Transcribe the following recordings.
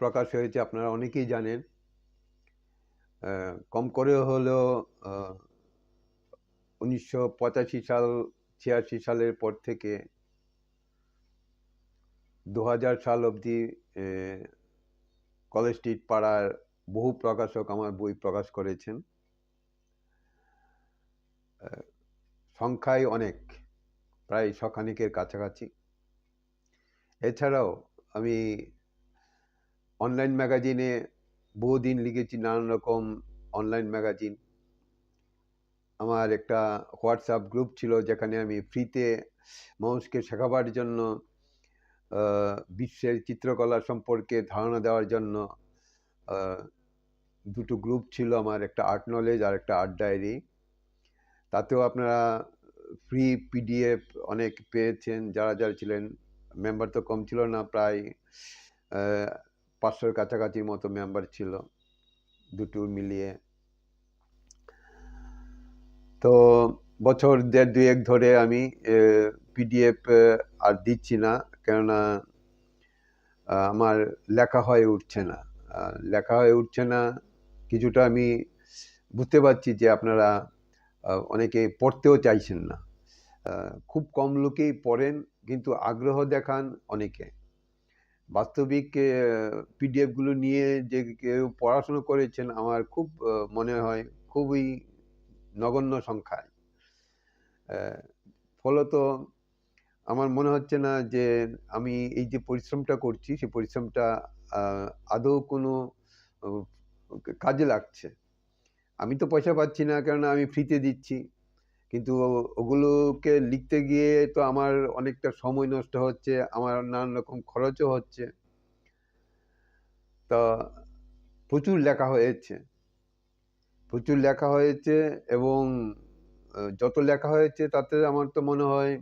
প্রকাশ হয়েছে আপনারা অনেকেই জানেন। কম করেও হলেও 1985 সাল 86 সালের পর থেকে 2000 সাল অবধি কলেজ স্ট্রিট পাড়ার বহু প্রকাশক আমার বই প্রকাশ করেছেন। সংখ্যায় অনেক, প্রায় শখানেকের কাছাকাছি। এছাড়াও আমি অনলাইন ম্যাগাজিনে বহুদিন লিখেছি, নানান রকম অনলাইন ম্যাগাজিন। আমার একটা হোয়াটসঅ্যাপ গ্রুপ ছিল যেখানে আমি ফ্রিতে মানুষকে শেখাবার জন্য বিশ্বের চিত্রকলা সম্পর্কে ধারণা দেওয়ার জন্য দুটো গ্রুপ ছিল আমার, একটা আর্ট নলেজ আর একটা আর্ট ডায়েরি। তাতেও আপনারা ফ্রি পিডিএফ অনেক পেয়েছেন যারা যারা ছিলেন। মেম্বার তো কম ছিল না, প্রায় 500-র কাছাকাছির মতো মেম্বার ছিল দুটো মিলিয়ে। তো বছর দেড় দুয়েক ধরে আমি পিডিএফ আর দিচ্ছি না, কেননা আমার লেখা হয়ে উঠছে না। কিছুটা আমি বুঝতে পারছি যে আপনারা অনেকে পড়তেও চাইছেন না। খুব কম লোকেই পড়েন, কিন্তু আগ্রহ দেখান অনেকে। বাস্তবিক পিডিএফগুলো নিয়ে যে কেউ পড়াশুনো করেছেন আমার খুব মনে হয় খুবই নগণ্য সংখ্যায়। ফলত আমার মনে হচ্ছে না যে আমি এই যে পরিশ্রমটা করছি সেই পরিশ্রমটা আদৌ কোনো কাজে লাগছে। আমি তো পয়সা পাচ্ছি না, কেননা আমি ফ্রিতে দিচ্ছি, কিন্তু ওগুলোকে লিখতে গিয়ে তো আমার অনেকটা সময় নষ্ট হচ্ছে, আমার নানান রকম খরচও হচ্ছে। তা প্রচুর লেখা হয়েছে এবং যত লেখা হয়েছে তাতে আমার তো মনে হয়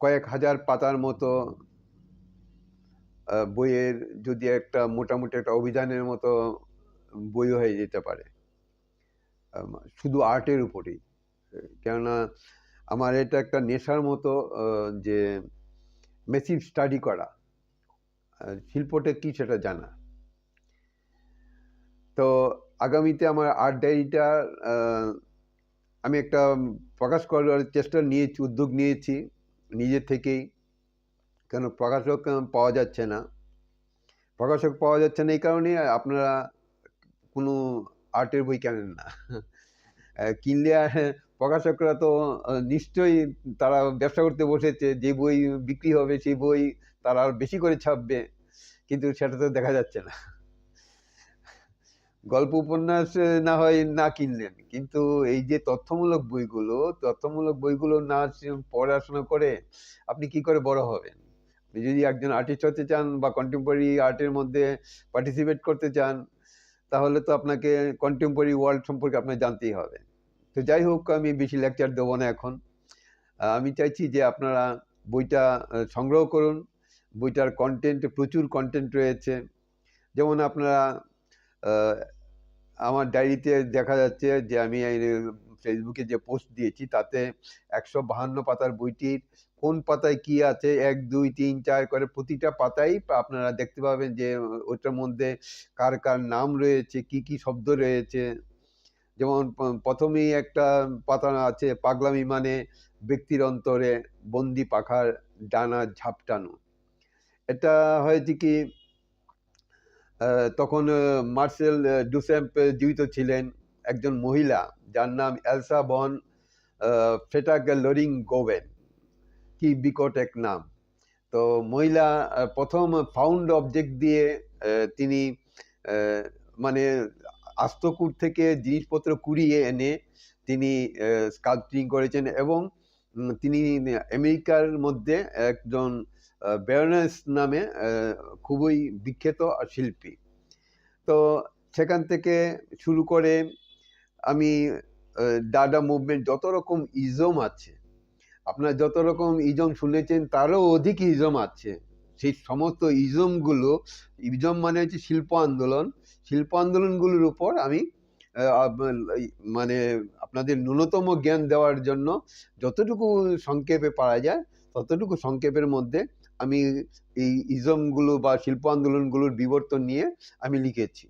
কয়েক হাজার পাতার মতো বইয়ের, যদি একটা মোটামুটি একটা অভিযানের মতো বই হয়ে যেতে পারে শুধু আর্টের উপরেই। কেননা আমার এটা একটা নেশার মতো, যে মেসিভ স্টাডি করা, শিল্পটা কি সেটা জানা। তো আগামীতে আমার আর্ট ডায়েরিটা আমি একটা প্রকাশ করার উদ্যোগ নিয়েছি নিজে থেকেই। কেন প্রকাশক পাওয়া যাচ্ছে না এই কারণে আপনারা কোনো আর্টের বই কেনেন না। কিনলে প্রকাশকরা তো নিশ্চয়ই তারা ব্যবসা করতে বসেছে, যে বই বিক্রি হবে সেই বই তারা আর বেশি করে ছাপবে, কিন্তু সেটা তো দেখা যাচ্ছে না। গল্প উপন্যাস না হয় না কিনলেন, কিন্তু এই যে তথ্যমূলক বইগুলো না পড়াশোনা করে আপনি কি করে বড় হবেন? আপনি যদি একজন আর্টিস্ট হতে চান বা কন্টেম্পোরারি আর্টের মধ্যে পার্টিসিপেট করতে চান, তাহলে তো আপনাকে কন্টেম্পোরারি ওয়ার্ল্ড সম্পর্কে আপনাকে জানতেই হবে। তো যাই হোক, আমি বেশি লেকচার দেবো না এখন। আমি চাইছি যে আপনারা বইটা সংগ্রহ করুন। বইটার প্রচুর কন্টেন্ট রয়েছে। যেমন আপনারা আমার ডায়েরিতে দেখা যাচ্ছে যে আমি ফেসবুকে যে পোস্ট দিয়েছি তাতে 152 পাতার বইটির কোন পাতায় কি আছে 1 2 3 4 করে প্রতিটা পাতায় আপনারা দেখতে পাবেন যে ওটার মধ্যে কার কার নাম রয়েছে, কি কি শব্দ রয়েছে। যেমন প্রথমেই একটা পাতা আছে, পাগলামি মানে ব্যক্তির অন্তরে বন্দি পাখার ডানা ঝাপটানো। এটা হয়েছে কি, তখন মার্সেল ডুস্যাম্প জীবিত ছিলেন, একজন মহিলা যার নাম এলসা বন ফেটাগলোরিং গোবেন। কি বিকট এক নাম! তো মহিলা প্রথম ফাউন্ড অবজেক্ট দিয়ে তিনি মানে আস্তকুর থেকে জিনিসপত্র কুড়িয়ে এনে তিনি স্কাল্পটিং করেছেন, এবং তিনি আমেরিকার মধ্যে একজন ব্যারনেস নামে খুবই বিখ্যাত শিল্পী। তো সেখান থেকে শুরু করে আমি ডাডা মুভমেন্ট, যত রকম ইজম আছে, আপনারা যত রকম ইজম শুনেছেন তারও অধিক ইজম আছে। সেই সমস্ত ইজম মানে হচ্ছে শিল্প আন্দোলনগুলোর উপর আমি মানে আপনাদের ন্যূনতম জ্ঞান দেওয়ার জন্য যতটুকু সংক্ষেপে পারা যায় ততটুকু সংক্ষেপের মধ্যে আমি এই ইজমগুলো বা শিল্প আন্দোলনগুলোর বিবর্তন নিয়ে আমি লিখেছি।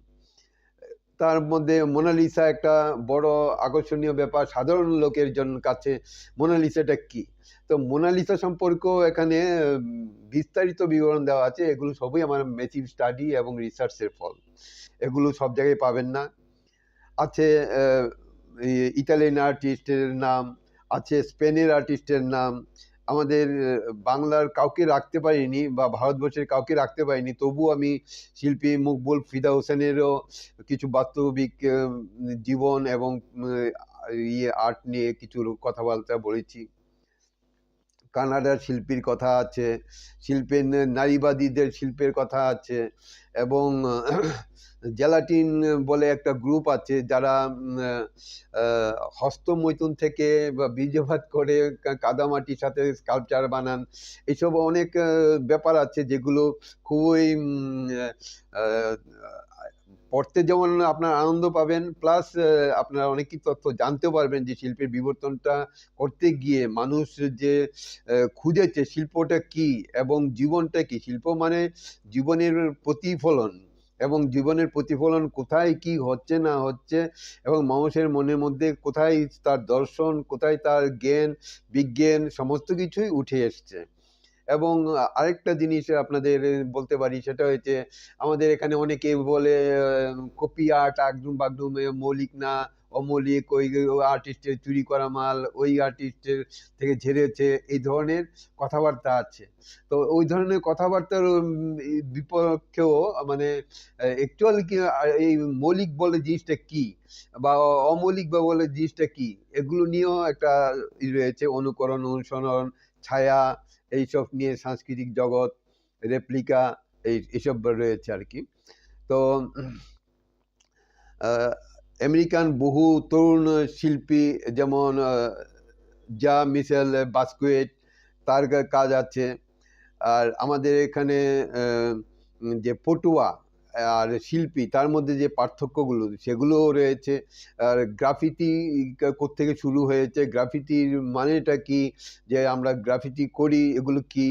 তার মধ্যে মোনালিসা একটা বড় আকর্ষণীয় ব্যাপার সাধারণ লোকের জন্য কাছে। মোনালিসাটা কি? তো মোনালিসা সম্পর্কেও এখানে বিস্তারিত বিবরণ দেওয়া আছে। এগুলো সবই আমার মেসিভ স্টাডি এবং রিসার্চের ফল। এগুলো সব জায়গায় পাবেন না। আছে ইতালিয়ান আর্টিস্টের নাম, আছে স্পেনের আর্টিস্টের নাম। আমাদের বাংলার কাউকে রাখতে পারিনি বা ভারতবর্ষের কাউকে রাখতে পারিনি, তবু আমি শিল্পী মকবুল ফিদা হোসেনেরও কিছু বাস্তবিক জীবন এবং আর্ট নিয়ে কিছু কথাবার্তা বলেছি। কানাডার শিল্পীর কথা আছে, শিল্পের নারীবাদীদের শিল্পের কথা আছে, এবং জেলাটিন বলে একটা গ্রুপ আছে যারা হস্তমৈথুন থেকে বা বীর্যপাত করে কাদামাটির সাথে স্কাল্পচার বানান। এইসব অনেক ব্যাপার আছে যেগুলো খুবই পড়তে যেমন আপনার আনন্দ পাবেন, প্লাস আপনারা অনেক কিছু তথ্য জানতে পারবেন যে শিল্পের বিবর্তনটা করতে গিয়ে মানুষ যে খুঁজেছে শিল্পটা কি এবং জীবনটা কি। শিল্প মানে জীবনের প্রতিফলন, এবং জীবনের প্রতিফলন কোথায় কি হচ্ছে না হচ্ছে, এবং মানুষের মনের মধ্যে কোথায় তার দর্শন, কোথায় তার জ্ঞান বিজ্ঞান, সমস্ত কিছুই উঠে এসছে। এবং আরেকটা জিনিস আপনাদের বলতে পারি, সেটা হচ্ছে আমাদের এখানে অনেকে বলে কপি আর্ট আগডুম বাগডুম, মৌলিক না অমৌলিক, ওই আর্টিস্টের চুরি করা মাল ওই আর্টিস্টের থেকে ঝেড়েছে, এই ধরনের কথাবার্তা আছে। তো ওই ধরনের কথাবার্তার বিপক্ষেও মানে অ্যাকচুয়াল কি এই মৌলিক বলে জিনিসটা কি বা অমৌলিক বা বলে জিনিসটা কি, এগুলো নিয়েও একটা রয়েছে, অনুকরণ, অনুসরণ, ছায়া, এইসব নিয়ে সাংস্কৃতিক জগৎ, রেপ্লিকা, এইসব রয়েছে আর কি। তো আমেরিকান বহু তরুণ শিল্পী যেমন জা মিশেল বাস্কুয়েট, তার কাজ আছে। আর আমাদের এখানে যে পটুয়া আর শিল্পী, তার মধ্যে যে পার্থক্যগুলো সেগুলোও রয়েছে। আর গ্রাফিতি কোত্থেকে শুরু হয়েছে, গ্রাফিতির মানেটা কি, যে আমরা গ্রাফিতি করি এগুলো কি,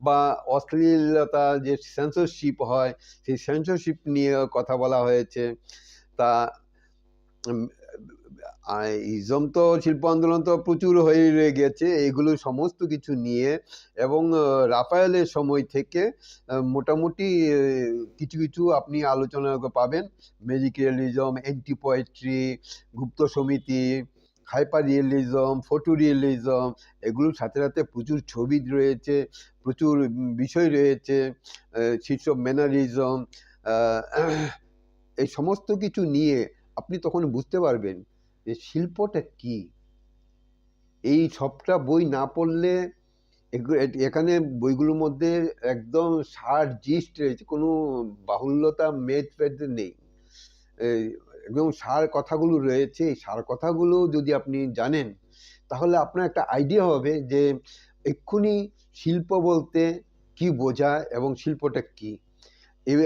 বা অশ্লীলতা যে সেন্সরশিপ হয় সেই সেন্সরশিপ নিয়ে কথা বলা হয়েছে। তা ইজম তো শিল্প আন্দোলন তো প্রচুর হয়ে রয়ে গেছে, এইগুলো সমস্ত কিছু নিয়ে, এবং রাফায়েলের সময় থেকে মোটামুটি কিছু কিছু আপনি আলোচনা পাবেন। ম্যাজিক রিয়েলিজম, অ্যান্টি পোয়েট্রি, গুপ্ত সমিতি, হাইপার রিয়েলিজম, ফটো রিয়েলিজম, এগুলোর সাথে সাথে প্রচুর ছবি রয়েছে, প্রচুর বিষয় রয়েছে, শীর্ষ ম্যানারিজম, এই সমস্ত কিছু নিয়ে আপনি তখন বুঝতে পারবেন যে শিল্পটা কি। এই সবটা বই না পড়লে, এখানে বইগুলোর মধ্যে একদম সার জিস্ট রয়েছে, কোনো বাহুল্যতা মেদ ফেদ নেই, একদম সার কথাগুলো রয়েছে। এই সার কথাগুলো যদি আপনি জানেন তাহলে আপনার একটা আইডিয়া হবে যে এক্ষুনি শিল্প বলতে কি বোঝায় এবং শিল্পটা কি।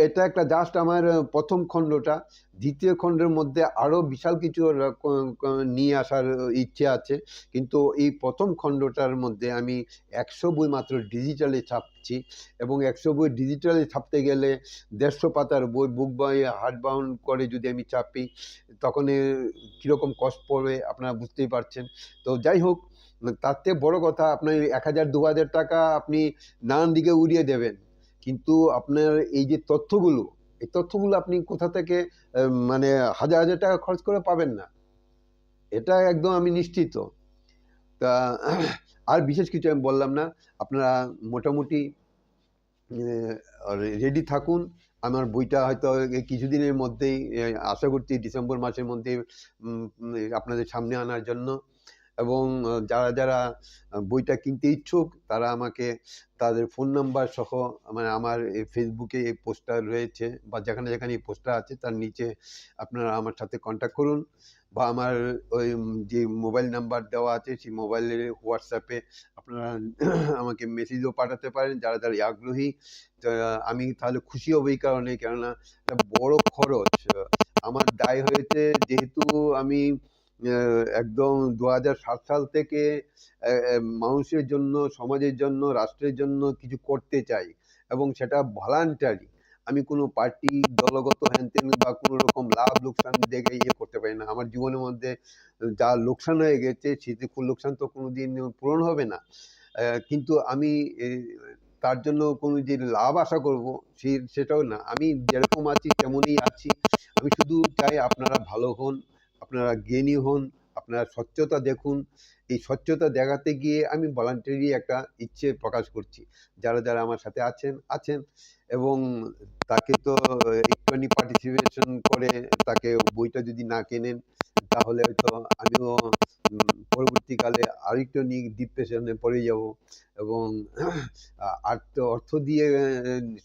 এটা একটা জাস্ট আমার প্রথম খণ্ডটা। দ্বিতীয় খণ্ডের মধ্যে আরও বিশাল কিছু নিয়ে আসার ইচ্ছে আছে, কিন্তু এই প্রথম খণ্ডটার মধ্যে আমি 100 বই মাত্র ডিজিটালে ছাপছি, এবং 100 বই ডিজিটালে ছাপতে গেলে 150 পাতার বই বুক বাই হার্ড বাউন্ড করে যদি আমি চাপি, তখন কীরকম কষ্ট পড়বে আপনারা বুঝতেই পারছেন। তো যাই হোক, তার থেকে বড় কথা, আপনার 1000-2000 টাকা আপনি নানান দিকে উড়িয়ে দেবেন, কিন্তু আপনার এই যে তথ্যগুলো, এই তথ্যগুলো আপনি কোথা থেকে মানে হাজার হাজার টাকা খরচ করে পাবেন না, এটা একদম আমি নিশ্চিত। তা আর বিশেষ কিছু আমি বললাম না, আপনারা মোটামুটি রেডি থাকুন। আমার বইটা হয়তো কিছুদিনের মধ্যেই, আশা করছি ডিসেম্বর মাসের মধ্যে আপনাদের সামনে আনার জন্য। এবং যারা যারা বইটা কিনতে ইচ্ছুক তারা আমাকে তাদের ফোন নাম্বার সহ, মানে আমার ফেসবুকে এই পোস্টার রয়েছে বা যেখানে যেখানে এই পোস্টার আছে তার নিচে আপনারা আমার সাথে কন্ট্যাক্ট করুন, বা আমার ওই যে মোবাইল নাম্বার দেওয়া আছে সেই মোবাইলের হোয়াটসঅ্যাপে আপনারা আমাকে মেসেজও পাঠাতে পারেন যারা যারা আগ্রহী। আমি তাহলে খুশি হব এই কারণে, কেননা একটা বড় খরচ আমার দায় হয়েছে, যেহেতু আমি একদম 2007 সাল থেকে মানুষের জন্য, সমাজের জন্য, রাষ্ট্রের জন্য কিছু করতে চাই, এবং সেটা ভলান্টারি। আমি কোনো পার্টি, দলগত হ্যানত্যান বা কোনো রকম লাভ লোকসান দেখে করতে পারি না। আমার জীবনের মধ্যে যা লোকসান হয়ে গেছে, সেটি লোকসান তো কোনোদিন পূরণ হবে না। কিন্তু আমি তার জন্য কোনো যে লাভ আশা করব, সেটাও না। আমি যেরকম আছি তেমনই আছি। আমি শুধু চাই আপনারা ভালো হন, আপনারা জ্ঞানী হন, আপনারা স্বচ্ছতা দেখুন। এই স্বচ্ছতা দেখাতে গিয়ে আমি ভলান্টারি একটা ইচ্ছে প্রকাশ করছি। যারা যারা আমার সাথে আছেন, এবং তাকে তো একটুখানি পার্টিসিপেশন করে তাকে বইটা যদি না কেনেন, তাহলে হয়তো আমিও পরবর্তীকালে আরেকটুখানি ডিপ্রেশনে পড়ে যাব, এবং অর্থ দিয়ে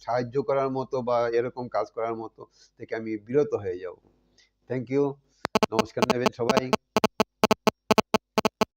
সাহায্য করার মতো বা এরকম কাজ করার মতো থেকে আমি বিরত হয়ে যাব। Thank you. নমস্কার নেবেন সবাই।